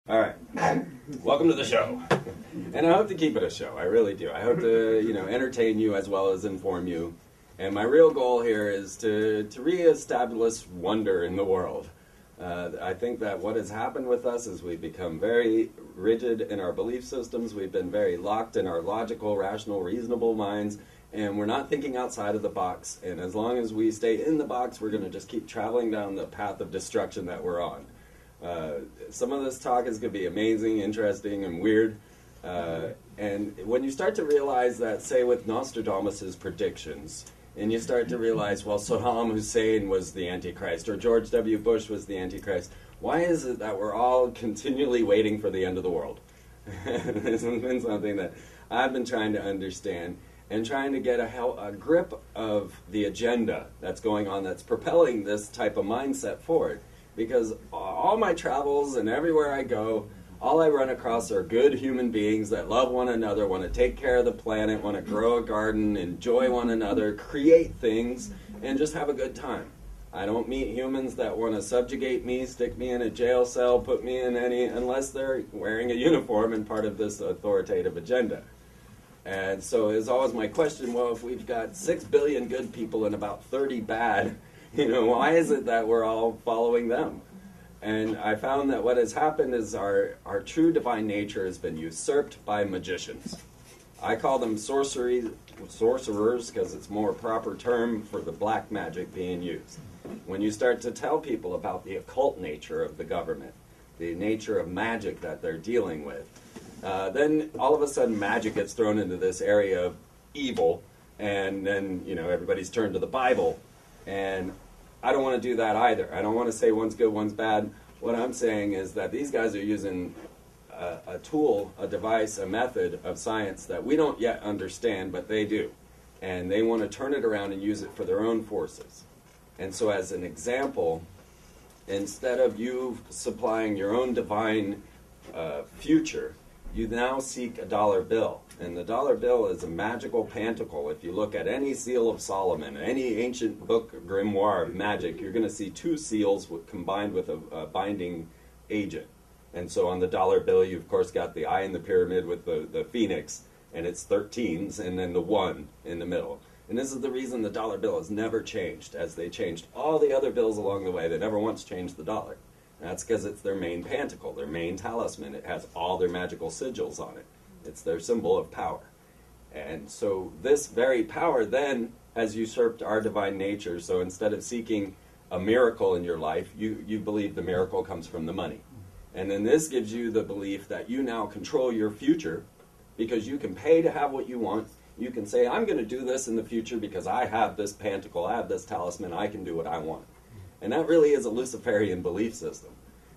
All right, welcome to the show, and I hope to keep it a show. I really do. I hope to, entertain you as well as inform you. And my real goal here is to reestablish wonder in the world. I think that what has happened with us is we've become very rigid in our belief systems. We've been very locked in our logical, rational, reasonable minds, and we're not thinking outside of the box. And as long as we stay in the box, we're going to just keep traveling down the path of destruction that we're on. Some of this talk is going to be amazing, interesting, and weird. And when you start to realize that, say, with Nostradamus' predictions, and you start to realize, well, Saddam Hussein was the Antichrist, or George W. Bush was the Antichrist, why is it that we're all continually waiting for the end of the world? This has been something that I've been trying to understand and trying to get a grip of the agenda that's going on that's propelling this type of mindset forward. Because all my travels and everywhere I go, all I run across are good human beings that love one another, want to take care of the planet, want to grow a garden, enjoy one another, create things, and just have a good time. I don't meet humans that want to subjugate me, stick me in a jail cell, put me in unless they're wearing a uniform and part of this authoritative agenda. And so it's always my question, well, if we've got 6 billion good people and about 30 bad, why is it that we're all following them? And I found that what has happened is our true divine nature has been usurped by magicians. I call them sorcerers because it's a more proper term for the black magic being used. When you start to tell people about the occult nature of the government, the nature of magic that they're dealing with, then all of a sudden magic gets thrown into this area of evil, and then everybody's turned to the Bible. And I don't want to do that either. I don't want to say one's good, one's bad. What I'm saying is that these guys are using a tool, a device, a method of science that we don't yet understand, but they do. And they want to turn it around and use it for their own forces. And so as an example, instead of you supplying your own divine future, you now seek a dollar bill. And the dollar bill is a magical pantacle. If you look at any seal of Solomon, any ancient book grimoire of magic, you're going to see 2 seals combined with a binding agent. And so on the dollar bill, you of course got the eye in the pyramid with the phoenix, and it's 13s, and then the 1 in the middle. And this is the reason the dollar bill has never changed, as they changed all the other bills along the way. They never once changed the dollar. And that's because it's their main pantacle, their main talisman. It has all their magical sigils on it. It's their symbol of power. And so this very power then has usurped our divine nature. So instead of seeking a miracle in your life, you believe the miracle comes from the money. And then this gives you the belief that you now control your future because you can pay to have what you want. You can say, I'm going to do this in the future because I have this pantacle, I have this talisman, I can do what I want. And that really is a Luciferian belief system.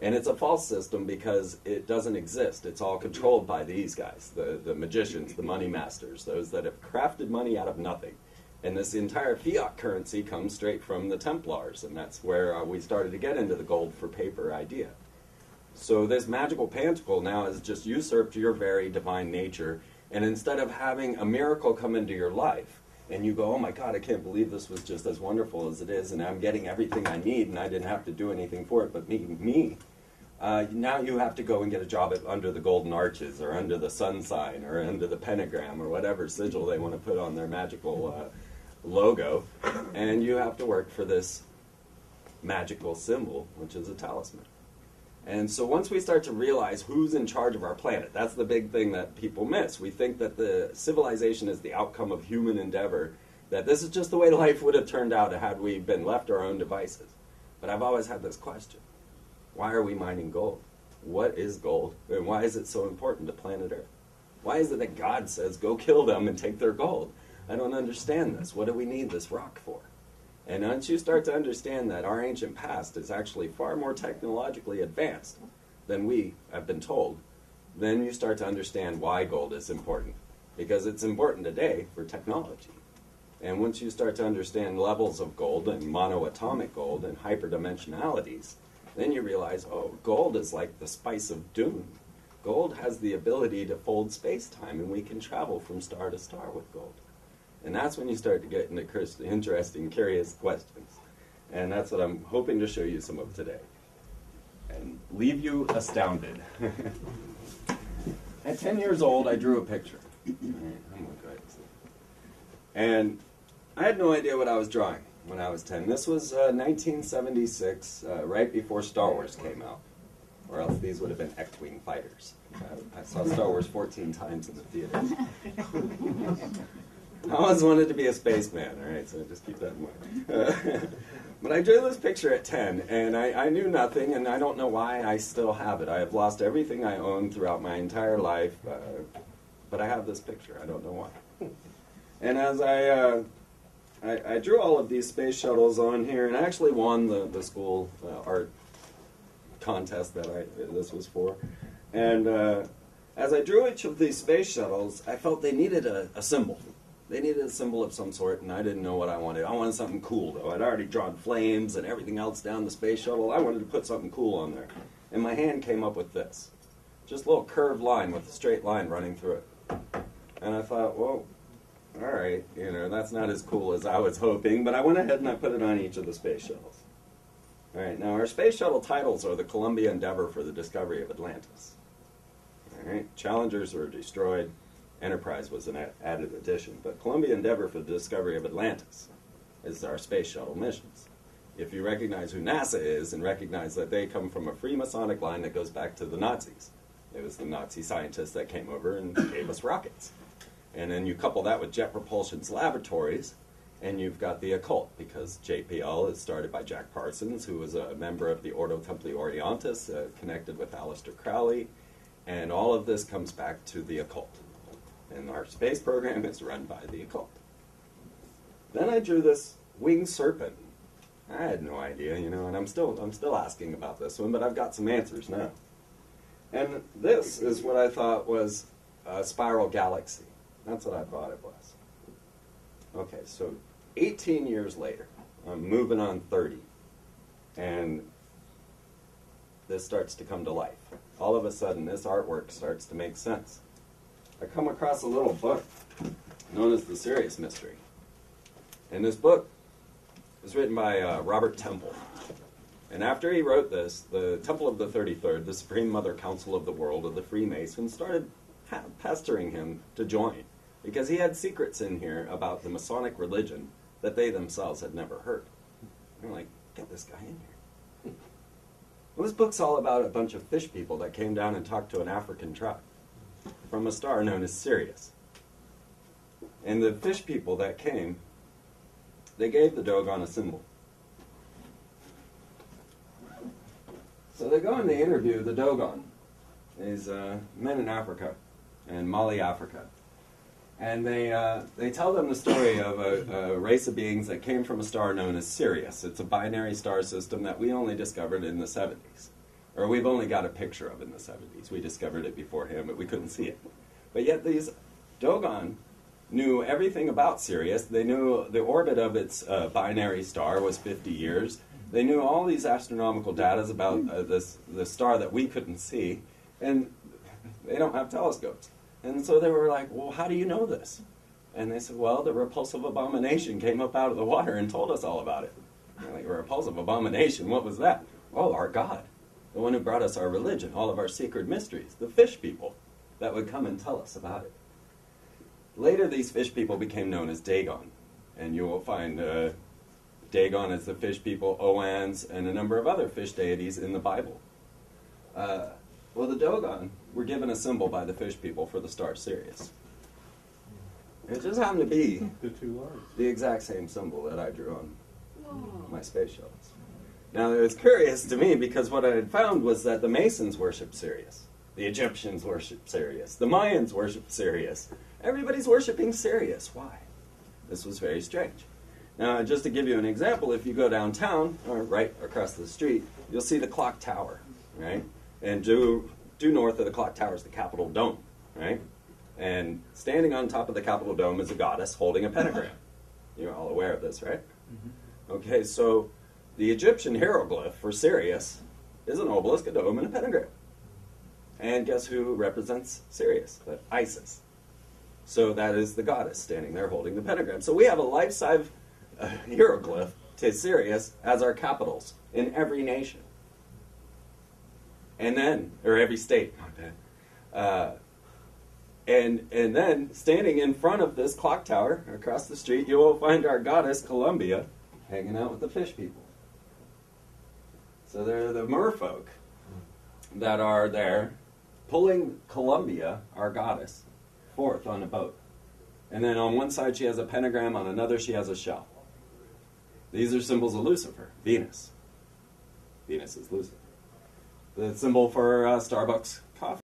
And it's a false system because it doesn't exist. It's all controlled by these guys, the magicians, the money masters, those that have crafted money out of nothing. And this entire fiat currency comes straight from the Templars, and that's where we started to get into the gold for paper idea. So this magical pantacle now has just usurped your very divine nature, and instead of having a miracle come into your life, and you go, oh my God, I can't believe this was just as wonderful as it is, and I'm getting everything I need, and I didn't have to do anything for it but me. Now you have to go and get a job under the golden arches, or under the sun sign, or under the pentagram, or whatever sigil they want to put on their magical logo, and you have to work for this magical symbol, which is a talisman. And so once we start to realize who's in charge of our planet, that's the big thing that people miss. We think that the civilization is the outcome of human endeavor, that this is just the way life would have turned out had we been left to our own devices. But I've always had this question. Why are we mining gold? What is gold? And why is it so important to planet Earth? Why is it that God says, go kill them and take their gold? I don't understand this. What do we need this rock for? And once you start to understand that our ancient past is actually far more technologically advanced than we have been told, then you start to understand why gold is important. Because it's important today for technology. And once you start to understand levels of gold and monoatomic gold and hyperdimensionalities, then you realize, oh, gold is like the spice of doom. Gold has the ability to fold space-time, and we can travel from star to star with gold. And that's when you start to get into interesting, curious questions. And that's what I'm hoping to show you some of today. and leave you astounded. At 10 years old, I drew a picture. I'm gonna go ahead and see. And I had no idea what I was drawing when I was 10. This was 1976, right before Star Wars came out. Or else these would have been X-Wing fighters. I saw Star Wars 14 times in the theater. I always wanted to be a spaceman, all right, so just keep that in mind. But I drew this picture at 10, and I knew nothing, and I don't know why I still have it. I have lost everything I owned throughout my entire life, but I have this picture. I don't know why. And as I drew all of these space shuttles on here, and I actually won the school art contest that this was for. And as I drew each of these space shuttles, I felt they needed a symbol. They needed a symbol of some sort, and I didn't know what I wanted. I wanted something cool, though. I'd already drawn flames and everything else down the space shuttle. I wanted to put something cool on there. And my hand came up with this. Just a little curved line with a straight line running through it. And I thought, well, all right, you know, that's not as cool as I was hoping, but I went ahead and I put it on each of the space shuttles. All right, now our space shuttle titles are the Columbia Endeavor for the discovery of Atlantis. All right, Challengers were destroyed. Enterprise was an added addition, but Columbia Endeavor for the discovery of Atlantis is our space shuttle missions. If you recognize who NASA is and recognize that they come from a Freemasonic line that goes back to the Nazis. It was the Nazi scientists that came over and gave us rockets. And then you couple that with Jet Propulsion's laboratories, and you've got the occult, because JPL is started by Jack Parsons, who was a member of the Ordo Templi Orientis, connected with Aleister Crowley, and all of this comes back to the occult. And our space program is run by the occult. Then I drew this winged serpent. I had no idea, you know, and I'm still asking about this one, but I've got some answers now. And this is what I thought was a spiral galaxy. That's what I thought it was. Okay, so 18 years later, I'm moving on 30, and this starts to come to life. All of a sudden, this artwork starts to make sense. I come across a little book known as The Sirius Mystery. And this book was written by Robert Temple. And after he wrote this, the Temple of the 33rd, the Supreme Mother Council of the World of the Freemasons, started pestering him to join, because he had secrets in here about the Masonic religion that they themselves had never heard. They're like, get this guy in here. Well, this book's all about a bunch of fish people that came down and talked to an African tribe from a star known as Sirius. And the fish people that came, they gave the Dogon a symbol. So they go and they interview the Dogon, these men in Africa, in Mali, Africa. And they tell them the story of a race of beings that came from a star known as Sirius. It's a binary star system that we only discovered in the 70s. Or we've only got a picture of in the 70s. We discovered it beforehand, but we couldn't see it. But yet these Dogon knew everything about Sirius. They knew the orbit of its binary star was 50 years. They knew all these astronomical data about the star that we couldn't see. And they don't have telescopes. And so they were like, well, how do you know this? And they said, well, the repulsive abomination came up out of the water and told us all about it. And they're like, a repulsive abomination? What was that? Oh, our God. The one who brought us our religion, all of our secret mysteries, the fish people that would come and tell us about it. Later, these fish people became known as Dagon, and you will find Dagon as the fish people, Oans, and a number of other fish deities in the Bible. Well, the Dogon were given a symbol by the fish people for the star Sirius. It just happened to be the exact same symbol that I drew on my space shuttles. Now, it was curious to me because what I had found was that the Masons worshipped Sirius. The Egyptians worshipped Sirius. The Mayans worshipped Sirius. Everybody's worshiping Sirius. Why? This was very strange. Now, just to give you an example, if you go downtown, or right across the street, you'll see the clock tower, right? And due north of the clock tower is the Capitol Dome, right? And standing on top of the Capitol Dome is a goddess holding a pentagram. You're all aware of this, right? Mm-hmm. Okay, so the Egyptian hieroglyph for Sirius is an obelisk, a dome, and a pentagram. And guess who represents Sirius? Isis. So that is the goddess standing there holding the pentagram. So we have a life-size hieroglyph to Sirius as our capitals in every nation. And then, or every state, my bad. And then, standing in front of this clock tower across the street, you will find our goddess Columbia hanging out with the fish people. So they're the merfolk that are there pulling Columbia, our goddess, forth on a boat. And then on one side she has a pentagram, on another she has a shell. These are symbols of Lucifer, Venus. Venus is Lucifer. The symbol for Starbucks coffee.